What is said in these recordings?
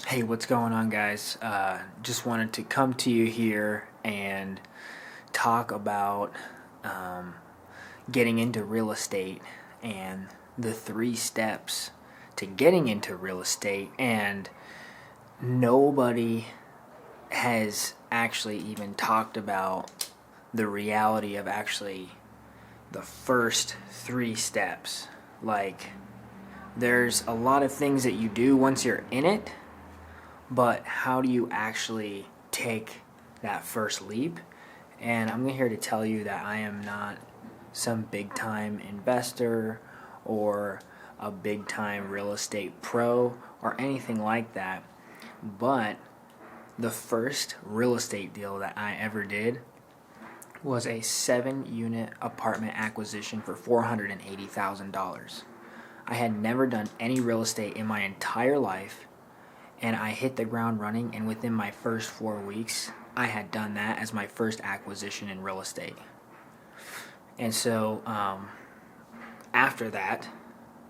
Hey, what's going on, guys? Just wanted to come to you here and talk about getting into real estate and the 3 steps to getting into real estate. And nobody has actually even talked about the reality of actually the first 3 steps. Like, there's a lot of things that you do once you're in it, but how do you actually take that first leap? And I'm here to tell you that I am not some big time investor or a big time real estate pro or anything like that. But the first real estate deal that I ever did was a 7-unit apartment acquisition for $480,000. I had never done any real estate in my entire life, and I hit the ground running, and within my first 4 weeks, I had done that as my first acquisition in real estate. And so after that,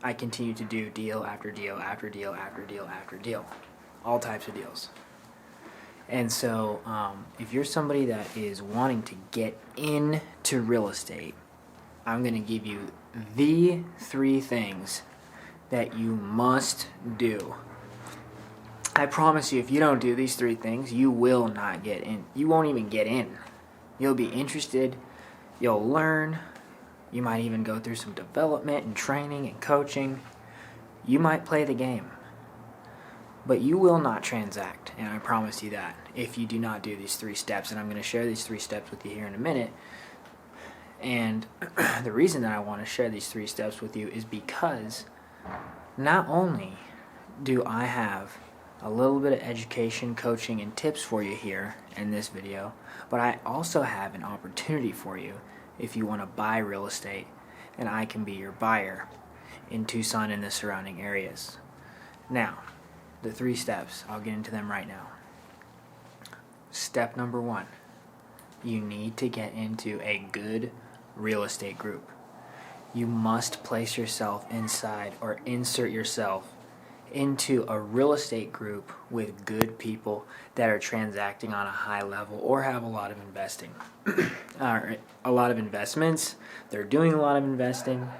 I continued to do deal after deal after deal after deal after deal, all types of deals. And so if you're somebody that is wanting to get into real estate, I'm going to give you the 3 things that you must do. I promise you, if you don't do these 3 things, you will not get in. You won't even get in. You'll be interested. You'll learn. You might even go through some development and training and coaching. You might play the game. But you will not transact, and I promise you that, if you do not do these 3 steps. And I'm going to share these 3 steps with you here in a minute. And the reason that I want to share these 3 steps with you is because not only do I have a little bit of education, coaching, and tips for you here in this video, but I also have an opportunity for you if you want to buy real estate, and I can be your buyer in Tucson and the surrounding areas. Now, the 3 steps, I'll get into them right now. Step number 1, you need to get into a good real estate group. You must place yourself inside or insert yourself into a real estate group with good people that are transacting on a high level or have a lot of investing. A lot of investments. They're doing a lot of investing.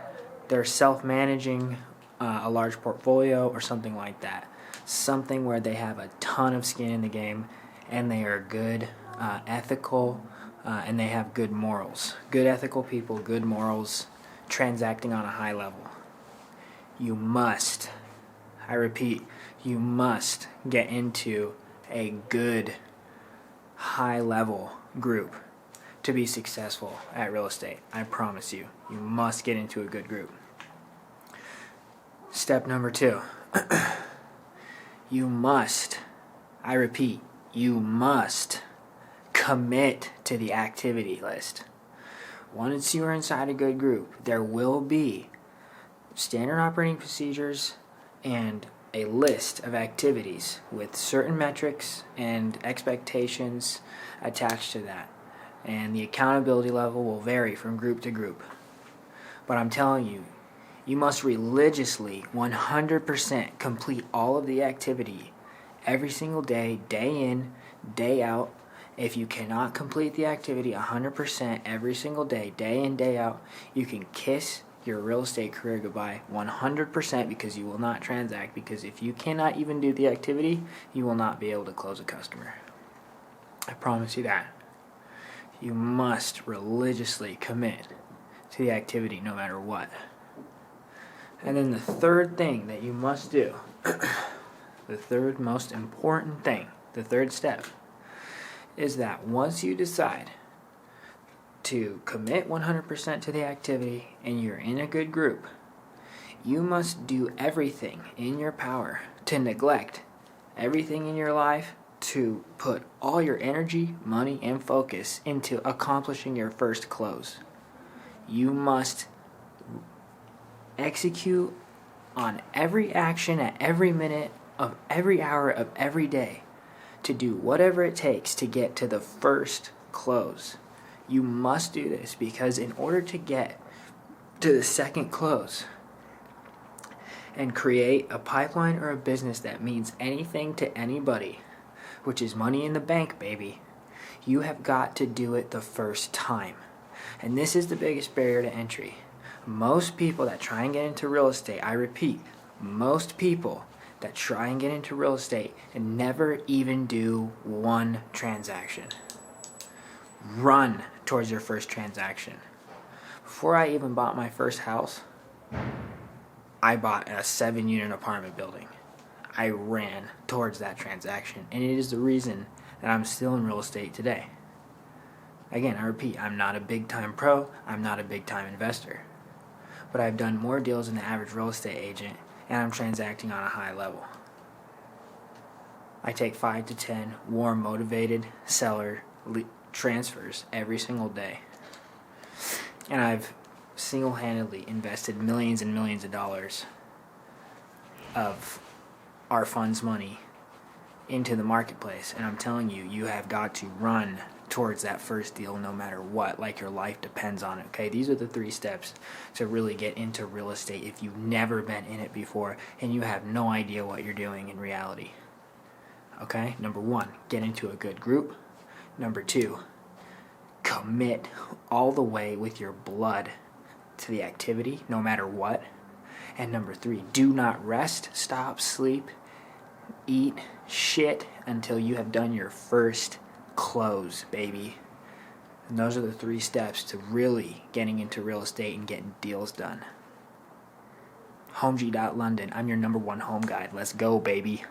They're self-managing a large portfolio or something like that. Something where they have a ton of skin in the game and they are good, ethical, and they have good morals. Good ethical people, good morals, transacting on a high level. You must, I repeat, you must get into a good, high-level group to be successful at real estate. I promise you. You must get into a good group. Step number 2. You must, I repeat, you must commit to the activity list. Once you are inside a good group, there will be standard operating procedures and a list of activities with certain metrics and expectations attached to that. And the accountability level will vary from group to group. But I'm telling you, you must religiously, 100% complete all of the activity every single day, day in, day out. If you cannot complete the activity 100% every single day, day in, day out, you can kiss your real estate career goodbye 100%, because you will not transact. Because if you cannot even do the activity, you will not be able to close a customer. I promise you that. You must religiously commit to the activity no matter what. And then the third thing that you must do, the third most important thing, the third step, is that once you decide to commit 100% to the activity and you're in a good group, you must do everything in your power to neglect everything in your life to put all your energy, money, and focus into accomplishing your first close. You must execute on every action at every minute of every hour of every day to do whatever it takes to get to the first close. You must do this, because in order to get to the second close and create a pipeline or a business that means anything to anybody, which is money in the bank, baby, you have got to do it the first time. And this is the biggest barrier to entry. Most people that try and get into real estate, I repeat, most people that try and get into real estate and never even do one transaction. Run towards your first transaction. Before I even bought my first house, I bought a 7-unit apartment building. I ran towards that transaction, and it is the reason that I'm still in real estate today. Again, I repeat, I'm not a big-time pro, I'm not a big-time investor, but I've done more deals than the average real estate agent, and I'm transacting on a high level. I take 5 to 10 warm, motivated seller transfers every single day, and I've single-handedly invested millions and millions of dollars of our fund's money into the marketplace. And I'm telling you, you have got to run towards that first deal no matter what, like your life depends on it. Okay, these are the 3 steps to really get into real estate if you've never been in it before and you have no idea what you're doing in reality. Okay, number 1, get into a good group. Number 2, commit all the way with your blood to the activity no matter what. And number 3, do not rest, stop, sleep, eat, shit until you have done your first close, baby. And those are the 3 steps to really getting into real estate and getting deals done. homeg.london, I'm your number 1 home guide. Let's go, baby.